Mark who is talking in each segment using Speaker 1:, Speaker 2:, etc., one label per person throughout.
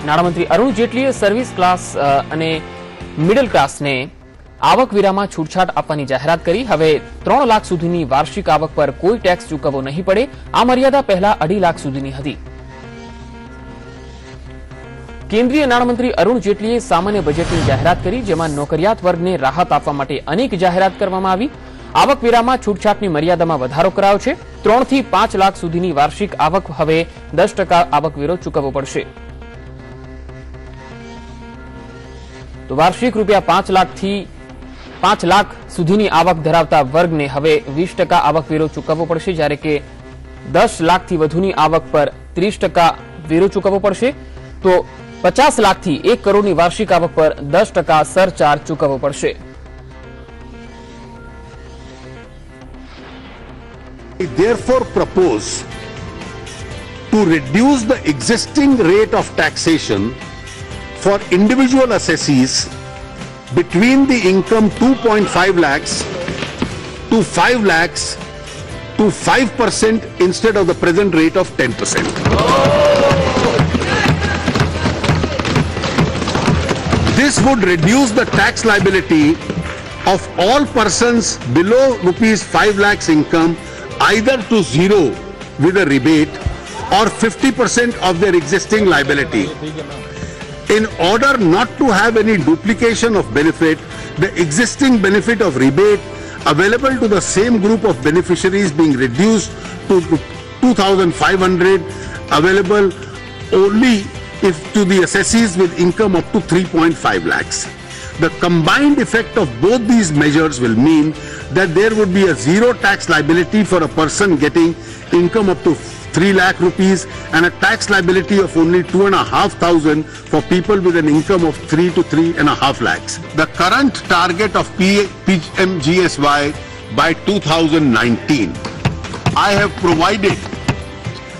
Speaker 1: નાણામંત્રી અરુણ જેટલીએ service class અને મિડલ ક્લાસને આવકવેરામાં છૂટછાટ આપવાની જાહેરાત કરી. હવે 3 લાખ સુધીની વાર્ષિક આવક પર કોઈ ટેક્સ ચૂકવવો નહીં પડે. આ મર્યાદા પહેલા 2.5 લાખ સુધીની હતી. કેન્દ્રીય નાણામંત્રી અરુણ જેટલીએ સામાન્ય બજેટની જાહેરાત કરી, જેમાં નોકરિયાત વર્ગને રાહત આપવા માટે અનેક જાહેરાત કરવામાં આવી. આવકવેરામાં છૂટછાટની મર્યાદામાં વધારો કરાયો છે. 3 થી 5 લાખ સુધીની વાર્ષિક આવક હવે 10% આવકવેરો ચૂકવવો પડશે. તો વાર્ષિક રૂપિયા 5 લાખ સુધીની આવક ધરાવતા વર્ગને હવે 20% આવકવેરો ચૂકવવો પડશે, જ્યારે કે 10 લાખથી વધુની આવક પર 30% વેરો ચૂકવવો પડશે. તો 50 લાખથી 1 કરોડની વાર્ષિક આવક પર 10% સરચાર્જ ચૂકવવો પડશે.
Speaker 2: I therefore propose to reduce the existing rate of taxation for individual assessees between the income 2.5 lakhs to 5 lakhs to 5% instead of the present rate of 10%. This would reduce the tax liability of all persons below rupees 5 lakhs income either to zero with a rebate or 50% of their existing liability. In order not to have any duplication of benefit, the existing benefit of rebate available to the same group of beneficiaries being reduced to 2,500 available only if to the assessees with income up to 3.5 lakhs. The combined effect of both these measures will mean that there would be a zero tax liability for a person getting income up to 3 lakh rupees and a tax liability of only 2,500 for people with an income of 3 to 3.5 lakhs. The current target of PMGSY by 2019, I have provided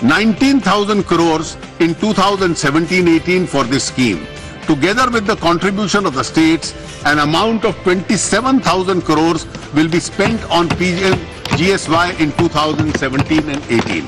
Speaker 2: 19,000 crores in 2017-18 for this scheme. Together with the contribution of the states, an amount of 27,000 crores will be spent on PMGSY in 2017 and 18.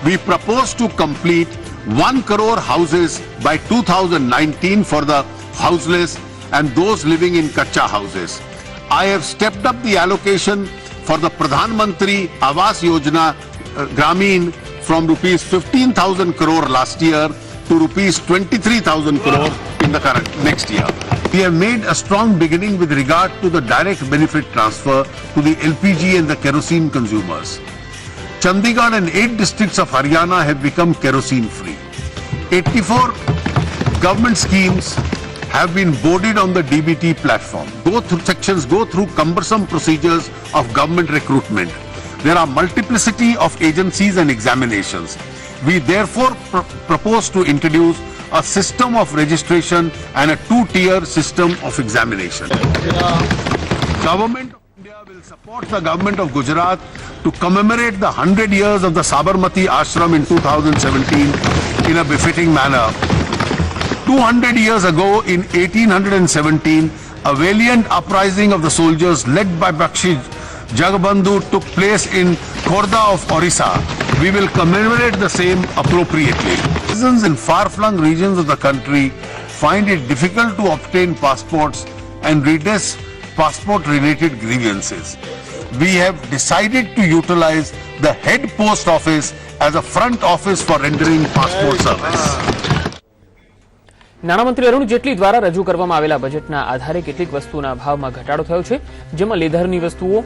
Speaker 2: We propose to complete 1 crore houses by 2019 for the houseless and those living in kacha houses. I have stepped up the allocation for the Pradhan Mantri Awas Yojana Gramin from rupees 15,000 crore last year to rupees 23,000 crore in the next year. We have made a strong beginning with regard to the direct benefit transfer to the LPG and the kerosene consumers. Chandigarh and 8 districts of Haryana have become kerosene free. 84 government schemes have been boarded on the DBT platform. Sections go through cumbersome procedures of government recruitment. There are multiplicity of agencies and examinations. We therefore propose to introduce a system of registration and a 2-tier system of examination. Government of India will support the government of Gujarat to commemorate the 100 years of the Sabarmati Ashram in 2017 in a befitting manner. 200 years ago in 1817, a valiant uprising of the soldiers led by Bakshi Jagabandhu took place in Khorda of Orissa. We will commemorate the same appropriately. Citizens in far-flung regions of the country find it difficult to obtain passports and redress passport-related grievances. We have decided to utilize the head post office as a front office for rendering passport service.
Speaker 1: નાણામંત્રી અરુણ જેટલી દ્વારા રજૂ કરવામાં આવેલા બજેટના આધારે કેટલીક વસ્તુઓના ભાવમાં ઘટાડો થયો છે, જેમાં લેધરની વસ્તુઓ,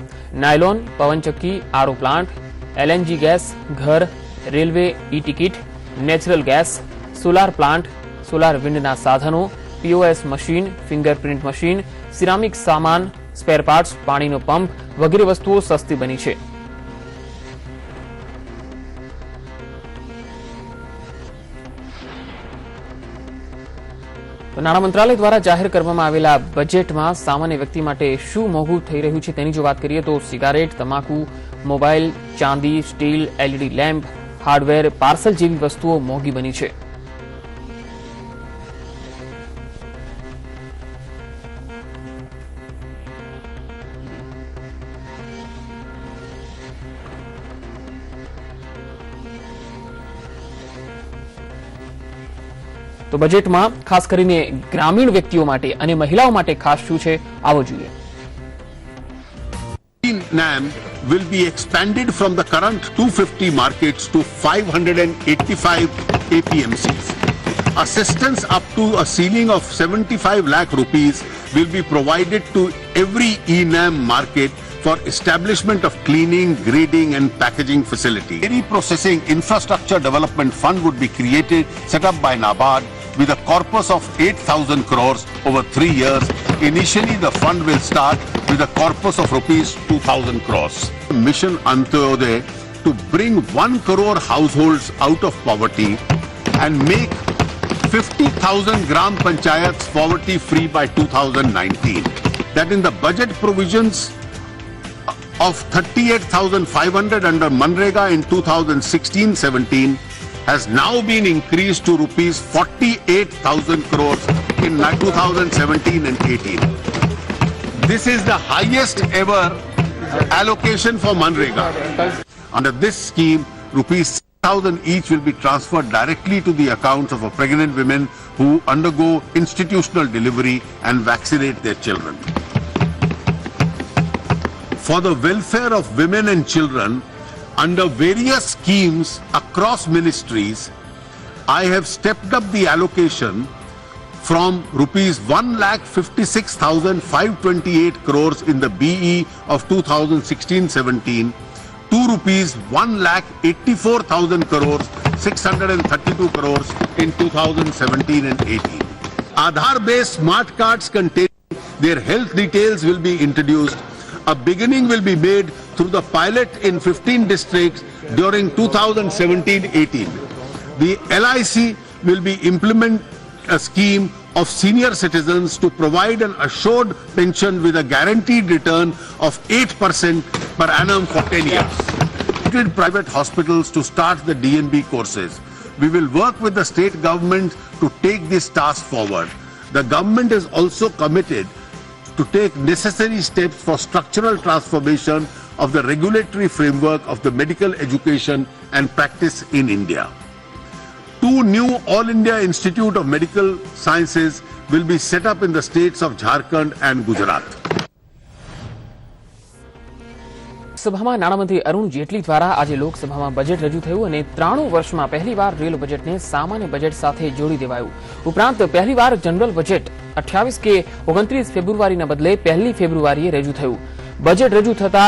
Speaker 1: નાયલોન, પવનચક્કી, આરઓ પ્લાન્ટ, એલએનજી ગેસ, ઘર, railway E ticket, natural gas, solar plant, solar વિન્ડના સાધનો, POS machine, fingerprint machine, ceramic સામાન, સ્પેર પાર્ટ્સ, પાણીનો પંપ વગેરે વસ્તુઓ સસ્તી બની છે. નાણાં મંત્રાલય દ્વારા જાહેર કરવામાં આવેલા બજેટમાં સામાન્ય વ્યક્તિ માટે શું મોંઘું થઈ રહ્યું છે તેની જો વાત કરીએ તો સિગારેટ, તમાકુ, મોબાઈલ, ચાંદી, steel, LED lamp, hardware, parcel જેવી વસ્તુઓ મોંઘી બની છે. તો બજેટમાં ખાસ કરીને ગ્રામીણ વ્યક્તિઓ માટે અને મહિલાઓ માટે ખાસ શું છે આવો જોઈએ.
Speaker 2: NAM will be expanded from the current 250 markets to 585 APMCs. Assistance up to a ceiling of 75 lakh rupees will be provided to every ENAM market for establishment of cleaning, grading and packaging facility. Dairy Processing Infrastructure Development Fund would be created, set up by NABARD with a corpus of 8,000 crores over 3 years. Initially, the fund will start with a corpus of rupees 2,000 crores. Mission Antyodaya to bring 1 crore households out of poverty and make 50,000 Gram Panchayats poverty free by 2019. That in the budget provisions of 38,500 under Manrega in 2016-17 has now been increased to rupees 48,000 crores in 2017 and 18. This is the highest ever allocation for Manrega. Under this scheme, rupees 6,000 each will be transferred directly to the accounts of pregnant women who undergo institutional delivery and vaccinate their children. For the welfare of women and children, under various schemes across ministries, I have stepped up the allocation from rupees 1,56,528 crores in the BE of 2016-17 to rupees 1,84,000 crores 632 crores in 2017 and 18. Aadhaar-based smart cards containing their health details will be introduced. A beginning will be made through the pilot in 15 districts during 2017-18. The LIC will be implement a scheme of senior citizens to provide an assured pension with a guaranteed return of 8% per annum for 10 years. Private hospitals to start the DNB courses. We will work with the state government to take this task forward. The government is also committed to take necessary steps for structural transformation of the regulatory framework of the medical education and practice in India. 2 new All India Institute of Medical Sciences will be set up in the states of Jharkhand and Gujarat.
Speaker 1: સભામાં નાણામંત્રી અરુણ જેટલી દ્વારા આજે લોકસભામાં budget રજૂ થયું અને 93 વર્ષમાં પહેલીવાર રેલ બજેટને સામાન્ય બજેટ સાથે જોડી દેવાયું. ઉપરાંત પહેલીવાર જનરલ બજેટ 28 કે 29 ફેબ્રુઆરીના બદલે 1 ફેબ્રુઆરીએ રજૂ થયું. બજેટ રજૂ થતા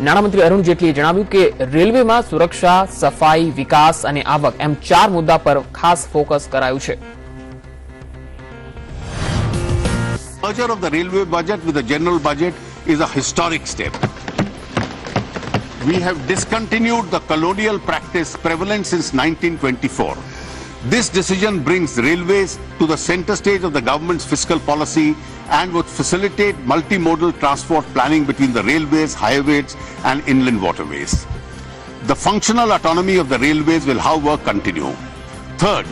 Speaker 1: નાણામંત્રી અરુણ જેટલીએ જણાવ્યું કે રેલવેમાં સુરક્ષા, સફાઈ, વિકાસ અને આવક એમ 4 મુદ્દા પર ખાસ ફોકસ કરાયું છે.
Speaker 2: Merger of the railway budget with the general budget is a historic step. We have discontinued the colonial practice prevalent since 1924. This decision brings railways to the center stage of the government's fiscal policy and would facilitate multimodal transport planning between the railways, highways and inland waterways. The functional autonomy of the railways will, however, continue. Third,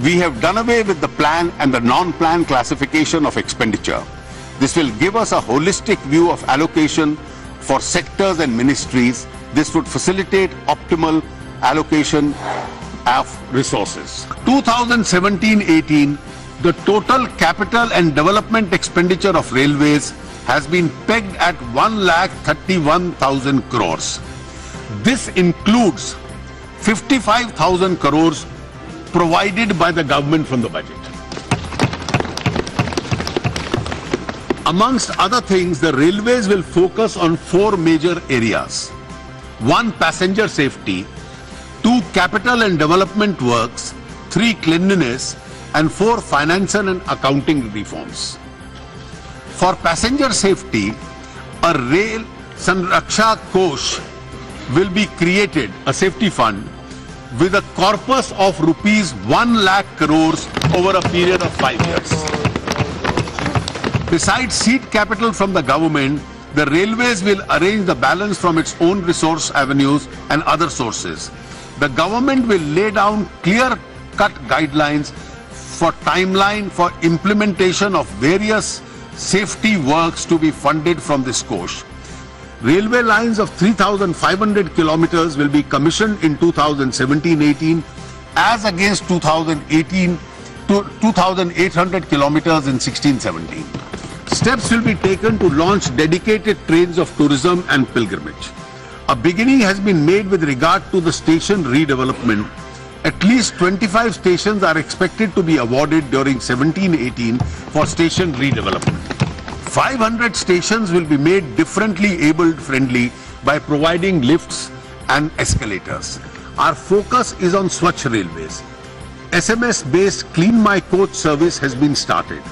Speaker 2: we have done away with the plan and the non-plan classification of expenditure. This will give us a holistic view of allocation for sectors and ministries. This would facilitate optimal allocation of resources. 2017-18, the total capital and development expenditure of railways has been pegged at 1,31,000 crores. This includes 55,000 crores provided by the government from the budget. Amongst other things, the railways will focus on 4 major areas. 1. Passenger safety. 2. Capital and development works. 3. Cleanliness. And 4. Financial and accounting reforms. For passenger safety, a rail Sanraksha Kosh will be created, a safety fund, with a corpus of rupees 1 lakh crores over a period of 5 years. Besides seed capital from the government, the railways will arrange the balance from its own resource avenues and other sources. The government will lay down clear-cut guidelines for timeline for implementation of various safety works to be funded from this course. Railway lines of 3,500 kilometers will be commissioned in 2017-18 as against 2018 to 2,800 kilometers in 1617. Steps will be taken to launch dedicated trains of tourism and pilgrimage. A beginning has been made with regard to the station redevelopment. At least 25 stations are expected to be awarded during 17-18 for station redevelopment. 500 stations will be made differently abled friendly by providing lifts and escalators. Our focus is on Swachh Railways. SMS-based Clean My Coach service has been started.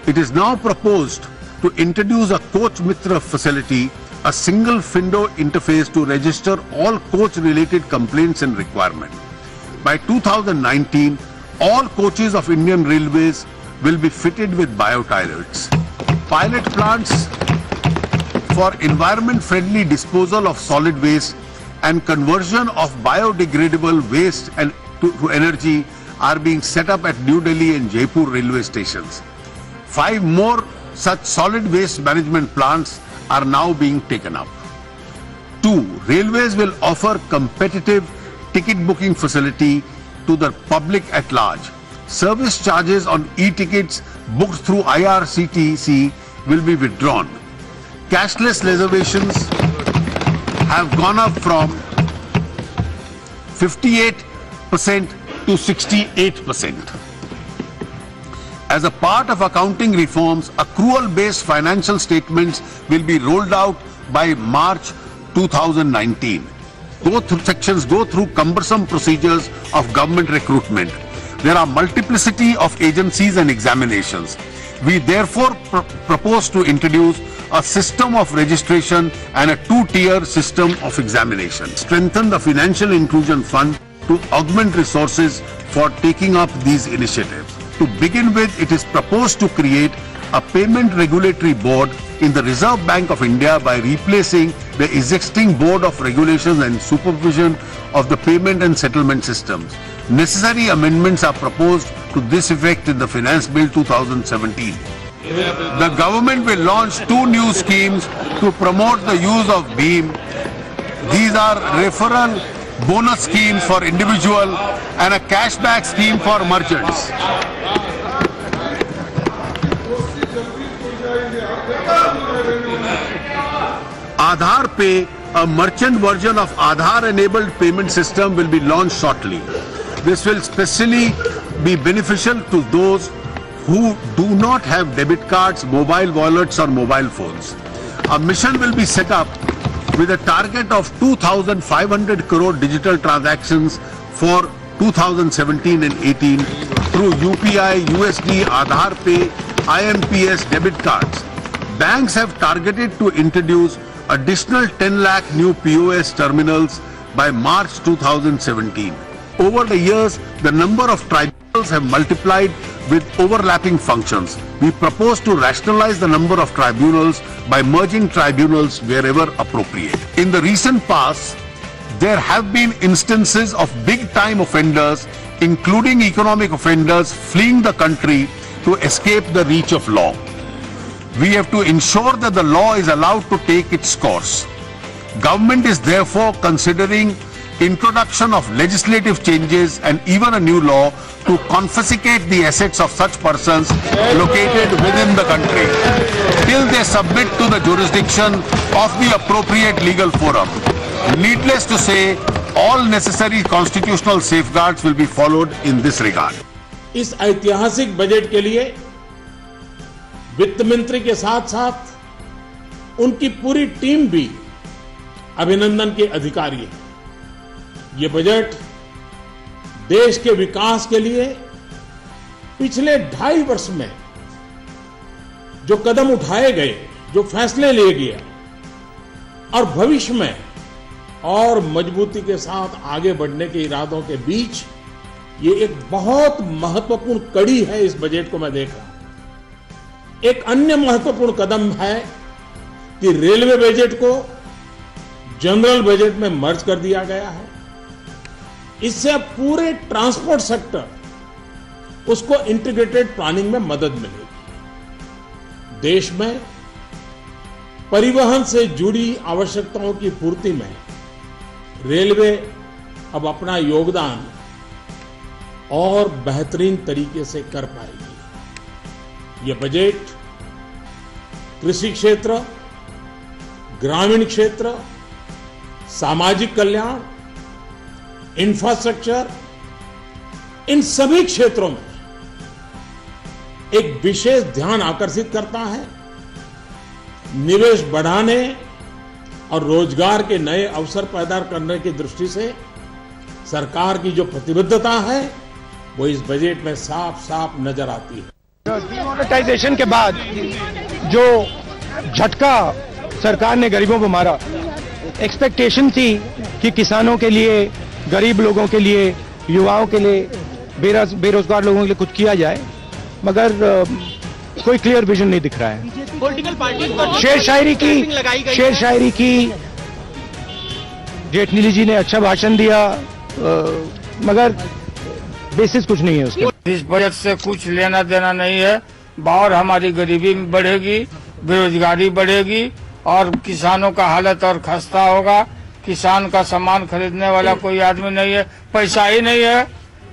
Speaker 2: It is now proposed to introduce a Coach Mitra facility, a single window interface to register all coach-related complaints and requirements. By 2019, all coaches of Indian Railways will be fitted with biotoilets. Pilot plants for environment-friendly disposal of solid waste and conversion of biodegradable waste and to energy are being set up at New Delhi and Jaipur railway stations. 5 more such solid waste management plants are now being taken up. 2. Railways will offer competitive ticket booking facility to the public at large. Service charges on e-tickets booked through IRCTC will be withdrawn. Cashless reservations have gone up from 58% to 68%. As a part of accounting reforms, accrual-based financial statements will be rolled out by March 2019. Sections go through cumbersome procedures of government recruitment. There are multiplicity of agencies and examinations. We therefore propose to introduce a system of registration and a 2-tier system of examination. Strengthen the Financial Inclusion Fund to augment resources for taking up these initiatives. To begin with, it is proposed to create a payment regulatory board in the Reserve Bank of India by replacing the existing Board of Regulations and Supervision of the Payment and Settlement Systems. Necessary amendments are proposed to this effect in the Finance Bill 2017. The government will launch 2 new schemes to promote the use of BHIM. These are referral bonus schemes for individual and a cashback scheme for merchants. Aadhaar Pay, a merchant version of Aadhaar-enabled payment system, will be launched shortly. This will especially be beneficial to those who do not have debit cards, mobile wallets or mobile phones. A mission will be set up with a target of 2,500 crore digital transactions for 2017 and 18 through UPI, USD, Aadhaar Pay, IMPS debit cards. Banks have targeted to introduce additional 10 lakh new POS terminals by March 2017. Over the years, the number of tribunals have multiplied with overlapping functions. We propose to rationalize the number of tribunals by merging tribunals wherever appropriate. In the recent past, there have been instances of big-time offenders, including economic offenders, fleeing the country to escape the reach of law. We have to ensure that the law is allowed to take its course. Government is therefore considering introduction of legislative changes and even a new law to confiscate the assets of such persons located within the country till they submit to the jurisdiction of the appropriate legal forum. Needless to say, all necessary constitutional safeguards will be followed in this regard.
Speaker 3: इस ऐतिहासिक budget के लिए वित्त मंत्री के साथ साथ उनकी पूरी टीम भी अभिनंदन के अधिकारी है। ये बजट देश के विकास के लिए पिछले 2.5 वर्ष में जो कदम उठाए गए, जो फैसले लिए गए और भविष्य में और मजबूती के साथ आगे बढ़ने के इरादों के बीच ये एक बहुत महत्वपूर्ण कड़ी है। इस बजट को मैं देख रहा हूं। एक अन्य महत्वपूर्ण कदम है कि रेलवे बजट को जनरल बजट में मर्ज कर दिया गया है। इससे अब पूरे ट्रांसपोर्ट सेक्टर उसको इंटीग्रेटेड प्लानिंग में मदद मिलेगी। देश में परिवहन से जुड़ी आवश्यकताओं की पूर्ति में रेलवे अब अपना योगदान और बेहतरीन तरीके से कर पाएगी। ये बजट कृषि क्षेत्र, ग्रामीण क्षेत्र, सामाजिक कल्याण, इंफ्रास्ट्रक्चर, इन सभी क्षेत्रों में एक विशेष ध्यान आकर्षित करता है। निवेश बढ़ाने और रोजगार के नए अवसर पैदा करने की दृष्टि से सरकार की जो प्रतिबद्धता है वो इस बजट में साफ साफ नजर आती है।
Speaker 4: डिमोनेटाइजेशन के बाद जो झटका सरकार ने गरीबों को मारा, एक्सपेक्टेशन थी कि किसानों के लिए, गरीब लोगों के लिए, युवाओं के लिए, बेरोजगार लोगों के लिए कुछ किया जाए, मगर कोई क्लियर विजन नहीं दिख रहा है।
Speaker 5: पॉलिटिकल पार्टी
Speaker 4: शेर शायरी की जेठनीली जी ने अच्छा भाषण दिया, मगर बेसिस कुछ नहीं है उसके।
Speaker 6: इस बजट से कुछ लेना देना नहीं है। और हमारी गरीबी बढ़ेगी, बेरोजगारी बढ़ेगी और किसानों का हालत और खस्ता होगा। किसान का सामान खरीदने वाला कोई आदमी नहीं है, पैसा ही नहीं है।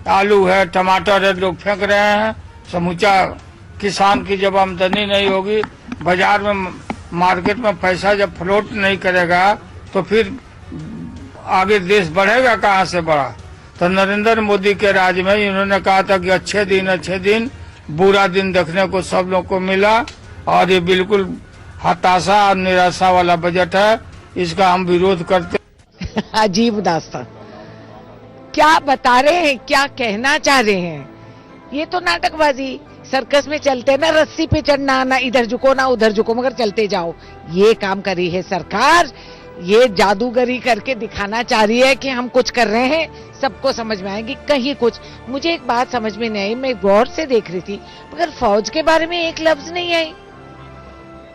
Speaker 6: आलू है, टमाटर है, लोग फेंक रहे हैं। समूचा किसान की जब आमदनी नहीं होगी, बाजार में, मार्केट में पैसा जब फ्लोट नहीं करेगा तो फिर आगे देश बढ़ेगा कहाँ से बढ़ा। तो नरेंद्र मोदी के राज में इन्होंने कहा था कि अच्छे दिन, बुरा दिन देखने को सब लोग को मिला और ये बिल्कुल हताशा और निराशा वाला बजट है। इसका हम विरोध करते।
Speaker 7: अजीब दास्तान, क्या बता रहे हैं, क्या कहना चाह रहे हैं? ये तो नाटकबाजी। सर्कस में चलते ना, रस्सी पे चढ़ना, ना इधर झुको ना उधर झुको, मगर चलते जाओ। ये काम करी है सरकार। ये जादूगरी करके दिखाना चाह रही है कि हम कुछ कर रहे हैं, सबको समझ में आएगी। कहीं कुछ, मुझे एक बात समझ में नहीं आई, मैं गौर से देख रही थी, मगर फौज के बारे में एक लफ्ज नहीं आई।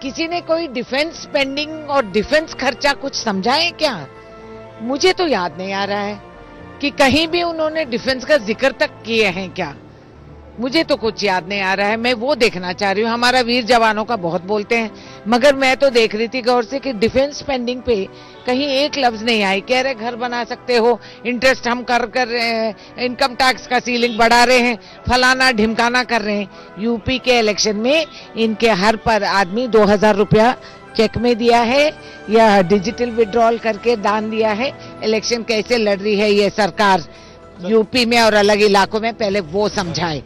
Speaker 7: किसी ने कोई डिफेंस स्पेंडिंग और डिफेंस खर्चा कुछ समझा है क्या? मुझे तो याद नहीं आ रहा है कि कहीं भी उन्होंने डिफेंस का जिक्र तक किए हैं क्या। मुझे तो कुछ याद नहीं आ रहा है। मैं वो देखना चाह रही हूँ। हमारा वीर जवानों का बहुत बोलते हैं, मगर मैं तो देख रही थी गौर से कि डिफेंस स्पेंडिंग पे कहीं एक लफ्ज नहीं आई। कह रहे घर बना सकते हो, इंटरेस्ट हम कर रहे हैं, इनकम टैक्स का सीलिंग बढ़ा रहे हैं, फलाना ढिमकाना कर रहे हैं। यूपी के इलेक्शन में इनके हर पर आदमी 2000 रुपया चेक में दिया है या डिजिटल विड्रॉल करके दान दिया है। इलेक्शन कैसे लड़ रही है ये सरकार यूपी में और अलग इलाकों में, पहले वो समझाए।